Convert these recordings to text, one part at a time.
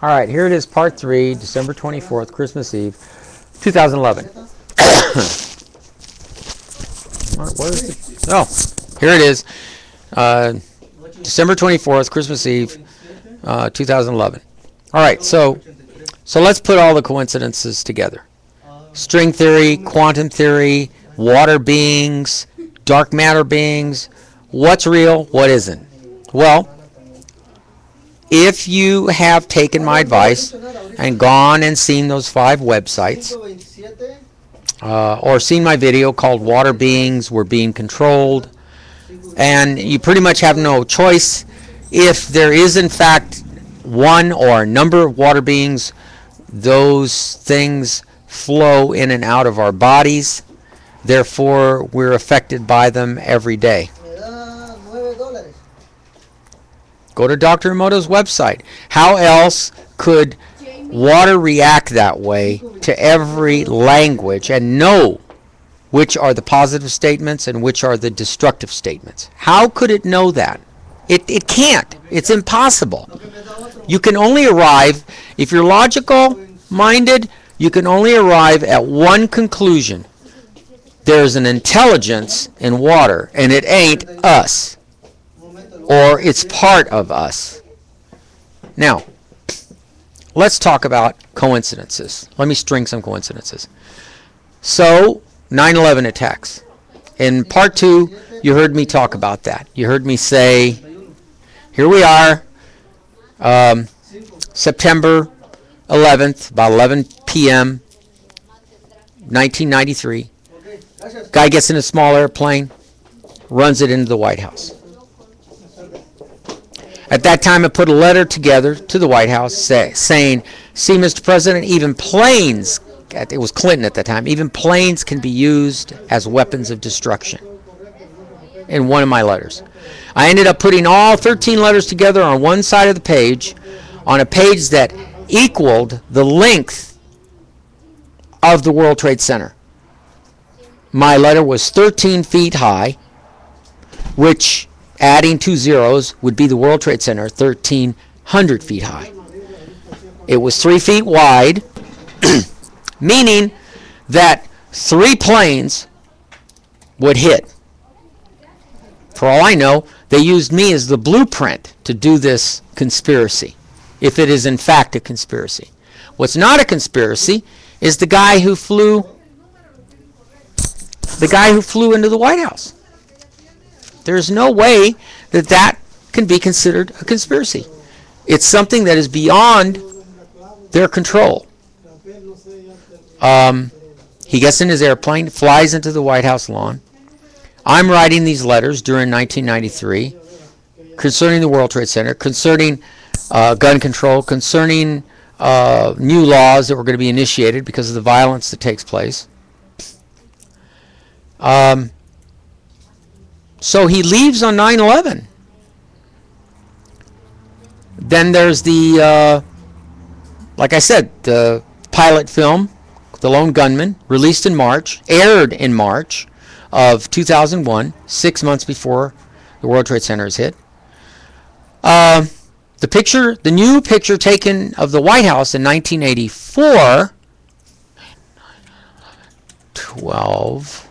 All right, here it is, part 3, December 24th, Christmas Eve, 2011. Where is it? Oh, here it is, December 24th, Christmas Eve, 2011. All right, so let's put all the coincidences together. String theory, quantum theory, water beings, dark matter beings. What's real? What isn't? Well, if you have taken my advice and gone and seen those 5 websites, or seen my video called Water Beings Were Being Controlled, and you pretty much have no choice. If there is in fact one or a number of water beings, those things flow in and out of our bodies. Therefore, we're affected by them every day. Go to Dr. Emoto's website. How else could water react that way to every language and know which are the positive statements and which are the destructive statements? How could it know that? It can't. It's impossible. You can only arrive, if you're logical minded, you can only arrive at one conclusion. There's an intelligence in water, and it ain't us. Or it's part of us. Now, let's talk about coincidences. Let me string some coincidences. So, 9/11 attacks. In part 2, you heard me talk about that. You heard me say, here we are, September 11th, about 11 p.m., 1993. Guy gets in a small airplane, runs it into the White House. At that time, I put a letter together to the White House saying, see, Mr. President, even planes, it was Clinton at that time, even planes can be used as weapons of destruction, in one of my letters. I ended up putting all 13 letters together on one side of the page, on a page that equaled the length of the World Trade Center. My letter was 13 feet high, which, adding 2 zeros, would be the World Trade Center, 1,300 feet high. It was 3 feet wide, meaning that 3 planes would hit. For all I know, they used me as the blueprint to do this conspiracy, if it is in fact a conspiracy. What's not a conspiracy is the guy who flew into the White House. There's no way that that can be considered a conspiracy. It's something that is beyond their control. He gets in his airplane, flies into the White House lawn. I'm writing these letters during 1993 concerning the World Trade Center, concerning gun control, concerning new laws that were going to be initiated because of the violence that takes place. So he leaves on 9/11. Then there's the, like I said, the pilot film, The Lone Gunman, released in March, aired in March of 2001, 6 months before the World Trade Center is hit. The new picture taken of the White House in 1984, 12.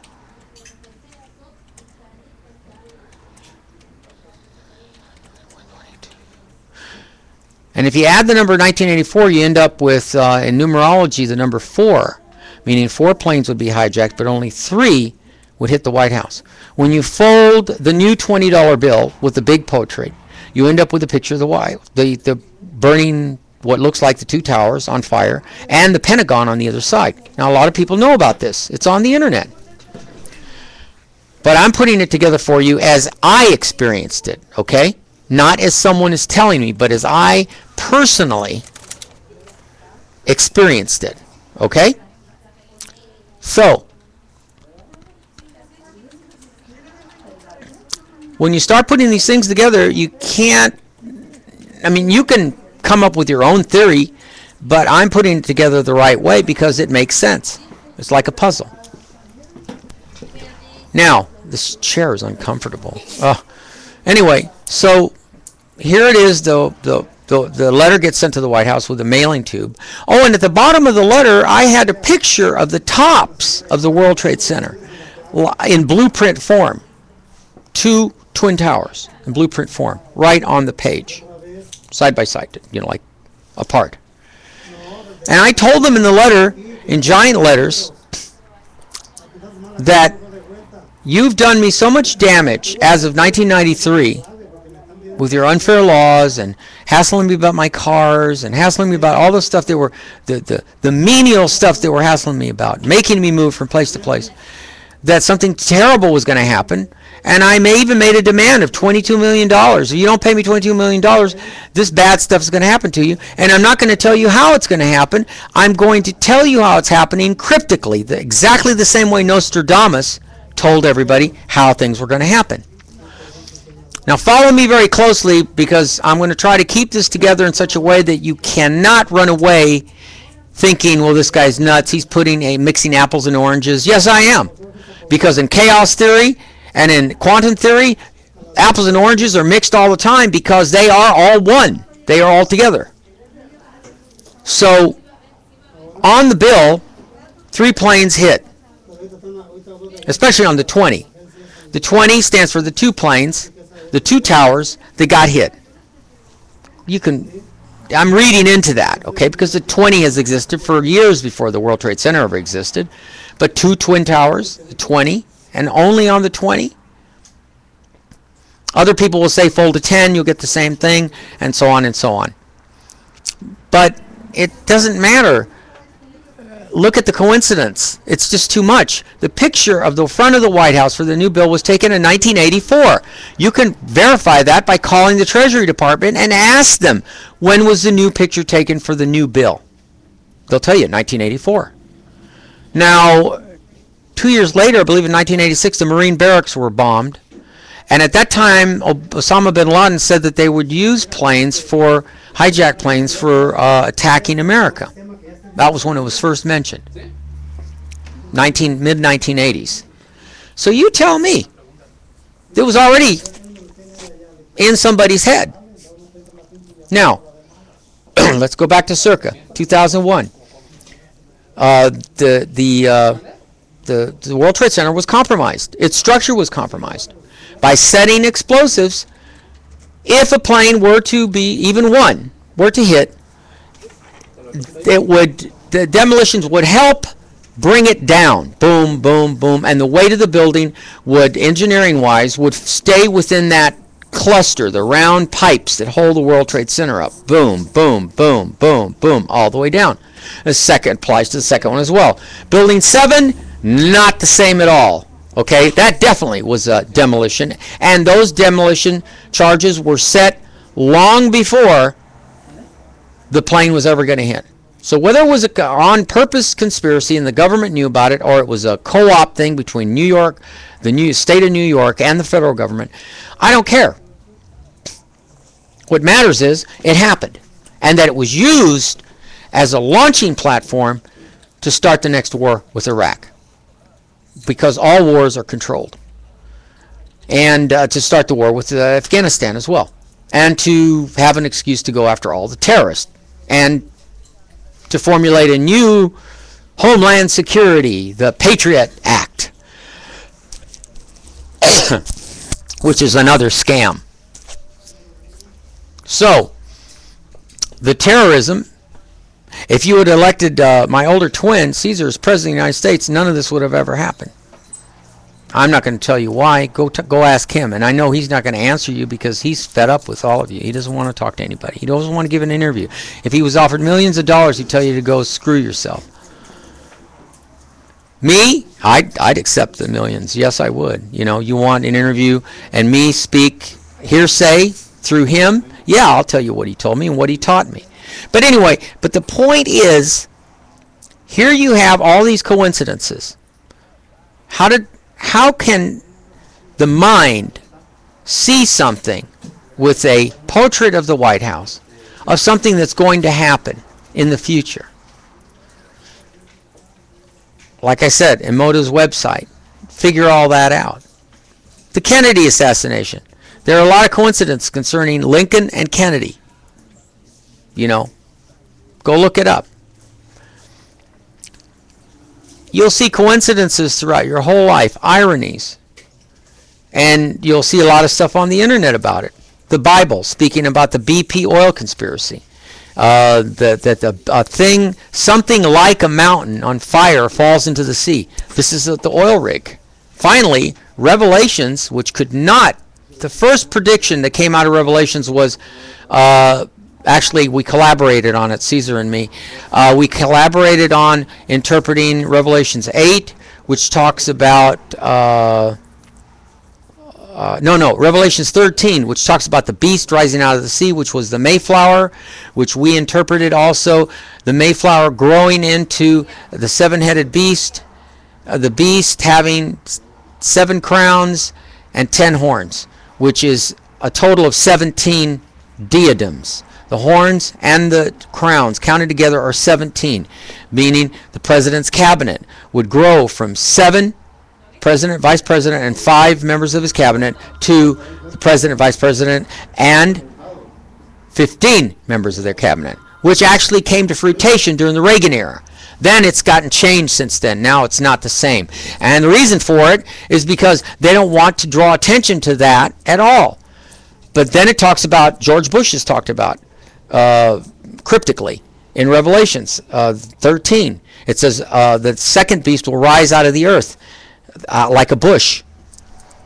And if you add the number 1984, you end up with, in numerology, the number 4, meaning 4 planes would be hijacked, but only 3 would hit the White House. When you fold the new $20 bill with the big portrait, you end up with a picture of the burning, what looks like the 2 towers on fire, and the Pentagon on the other side. Now, a lot of people know about this. It's on the internet. But I'm putting it together for you as I experienced it, okay? Not as someone is telling me, but as I personally experienced it. Okay? So, when you start putting these things together, you can't, I mean, you can come up with your own theory, but I'm putting it together the right way because it makes sense. It's like a puzzle. Now, this chair is uncomfortable. Anyway, so here it is, the The letter gets sent to the White House with a mailing tube. Oh, and at the bottom of the letter, I had a picture of the tops of the World Trade Center in blueprint form. 2 twin towers in blueprint form, right on the page, side by side, like apart. And I told them in the letter, in giant letters, that you've done me so much damage as of 1993 with your unfair laws and hassling me about my cars and hassling me about all the stuff that were, the menial stuff that were hassling me about, making me move from place to place, that something terrible was going to happen. And I even made a demand of $22 million. If you don't pay me $22 million, this bad stuff is going to happen to you. And I'm not going to tell you how it's going to happen. I'm going to tell you how it's happening cryptically, exactly the same way Nostradamus told everybody how things were going to happen. Now follow me very closely, because I'm going to try to keep this together in such a way that you cannot run away thinking, well, this guy's nuts. He's mixing apples and oranges. Yes, I am. Because in chaos theory and in quantum theory, apples and oranges are mixed all the time, because they are all one. They are all together. So on the bill, 3 planes hit, especially on the 20. The 20 stands for the 2 planes, the 2 towers that got hit. I'm reading into that, okay, because the 20 has existed for years before the World Trade Center ever existed. But 2 twin towers, the 20, and only on the 20. Other people will say fold to 10, you'll get the same thing, and so on and so on. But it doesn't matter. Look at the coincidence. It's just too much. The picture of the front of the White House for the new bill was taken in 1984. You can verify that by calling the Treasury Department and ask them, when was the new picture taken for the new bill? They'll tell you, 1984. Now, 2 years later, I believe in 1986, the Marine barracks were bombed. And at that time, Osama bin Laden said that they would use hijacked planes for attacking America. That was when it was first mentioned, mid-1980s. So you tell me, it was already in somebody's head. Now, let's go back to circa 2001. The World Trade Center was compromised. Its structure was compromised by setting explosives. If a plane were to be, even one, were to hit, the demolitions would help bring it down. Boom, boom, boom. And the weight of the building would, engineering-wise, would stay within that cluster, the round pipes that hold the World Trade Center up. Boom, boom, boom, boom, boom, all the way down. The second applies to the second one as well. Building 7, not the same at all. Okay, that definitely was a demolition. And those demolition charges were set long before the plane was ever going to hit. So whether it was a on-purpose conspiracy and the government knew about it, or it was a co-op thing between New York, the state of New York, and the federal government, I don't care. What matters is it happened, and that it was used as a launching platform to start the next war with Iraq, because all wars are controlled, and to start the war with Afghanistan as well, and to have an excuse to go after all the terrorists, and to formulate a new Homeland Security, the Patriot Act, which is another scam. So, the terrorism, if you had elected my older twin, Caesar, as President of the United States, none of this would have ever happened. I'm not going to tell you why. Go ask him. And I know he's not going to answer you because he's fed up with all of you. He doesn't want to talk to anybody. He doesn't want to give an interview. If he was offered millions of dollars, he'd tell you to go screw yourself. Me, I'd accept the millions. Yes, I would. You know, you want an interview and me speak hearsay through him? Yeah, I'll tell you what he told me and what he taught me. But anyway, but the point is, here you have all these coincidences. How can the mind see something with a portrait of the White House, of something that's going to happen in the future? Like I said, Emoto's website, figure all that out. The Kennedy assassination. There are a lot of coincidences concerning Lincoln and Kennedy. You know, go look it up. You'll see coincidences throughout your whole life, ironies. And you'll see a lot of stuff on the internet about it. The Bible, speaking about the BP oil conspiracy. Something like a mountain on fire falls into the sea. This is the oil rig. Finally, Revelations, which could not, the first prediction that came out of Revelations was, actually we collaborated on it, Caesar and me. We collaborated on interpreting Revelations 8, which talks about, Revelations 13, which talks about the beast rising out of the sea, which was the Mayflower, which we interpreted also, the Mayflower growing into the seven-headed beast, the beast having 7 crowns and 10 horns, which is a total of 17 diadems. The horns and the crowns counted together are 17, meaning the president's cabinet would grow from 7 president, vice president, and 5 members of his cabinet to the president, vice president, and 15 members of their cabinet, which actually came to fruition during the Reagan era. Then it's gotten changed since then. Now it's not the same. And the reason for it is because they don't want to draw attention to that at all. But then it talks about, George Bush has talked about, cryptically, in Revelations 13. It says the second beast will rise out of the earth like a bush.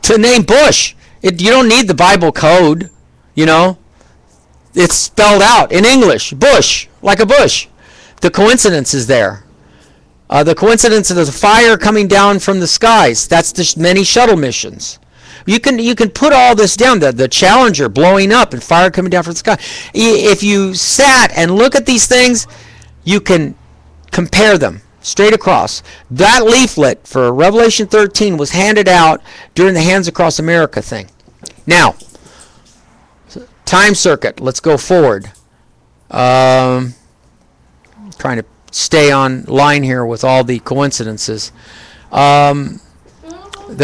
To name Bush, you don't need the Bible code, you know. It's spelled out in English, Bush, like a bush. The coincidence is there. The coincidence of the fire coming down from the skies, that's the many shuttle missions. You can put all this down, the Challenger blowing up and fire coming down from the sky. If you sat and look at these things, you can compare them straight across. That leaflet for Revelation 13 was handed out during the Hands Across America thing. Now, time circuit, let's go forward. Trying to stay on line here with all the coincidences. The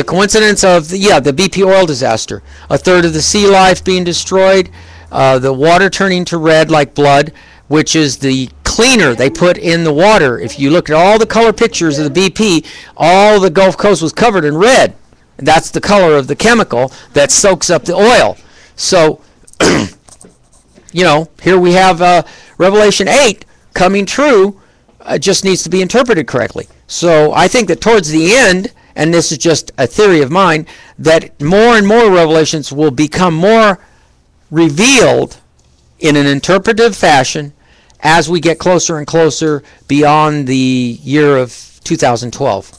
coincidence of the BP oil disaster, a third of the sea life being destroyed, the water turning to red like blood, which is the cleaner they put in the water. If you look at all the color pictures of the BP, all the Gulf Coast was covered in red. That's the color of the chemical that soaks up the oil. So, you know, here we have Revelation 8 coming true. Just needs to be interpreted correctly. So I think that towards the end, and this is just a theory of mine, that more and more revelations will become more revealed in an interpretive fashion as we get closer and closer beyond the year of 2012.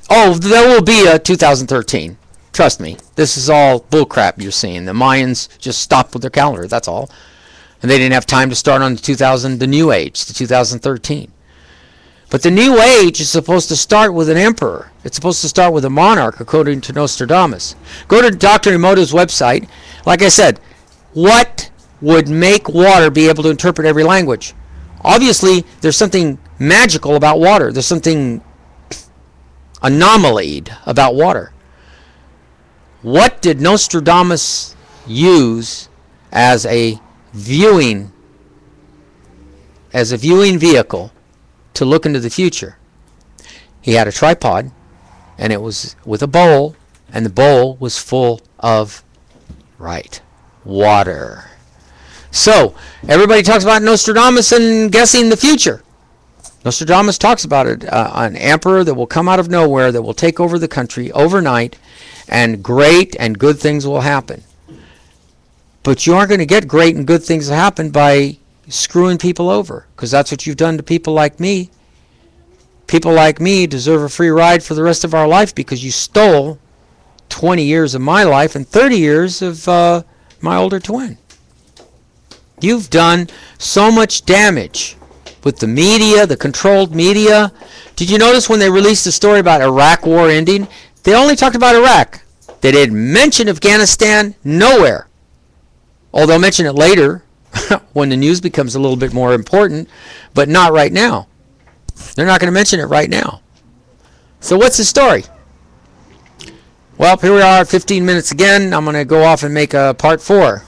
Oh, there will be a 2013. Trust me. This is all bullcrap you're seeing. The Mayans just stopped with their calendar, that's all. And they didn't have time to start on the New Age, the 2013. But the New Age is supposed to start with an emperor. It's supposed to start with a monarch, according to Nostradamus. Go to Dr. Emoto's website. Like I said, what would make water be able to interpret every language? Obviously, there's something magical about water. There's something anomalied about water. What did Nostradamus use as a viewing vehicle to look into the future? He had a tripod, and it was with a bowl, and the bowl was full of water. So everybody talks about Nostradamus and guessing the future. Nostradamus talks about it, an emperor that will come out of nowhere, that will take over the country overnight, and great and good things will happen. But you aren't going to get great and good things to happen by screwing people over, because that's what you've done to people like me. People like me deserve a free ride for the rest of our life because you stole 20 years of my life and 30 years of my older twin. You've done so much damage with the media, the controlled media. Did you notice when they released the story about Iraq war ending, they only talked about Iraq. They didn't mention Afghanistan nowhere. Oh, they'll mention it later when the news becomes a little bit more important, but not right now. They're not going to mention it right now. So what's the story? Well, here we are at 15 minutes again. I'm going to go off and make a part 4.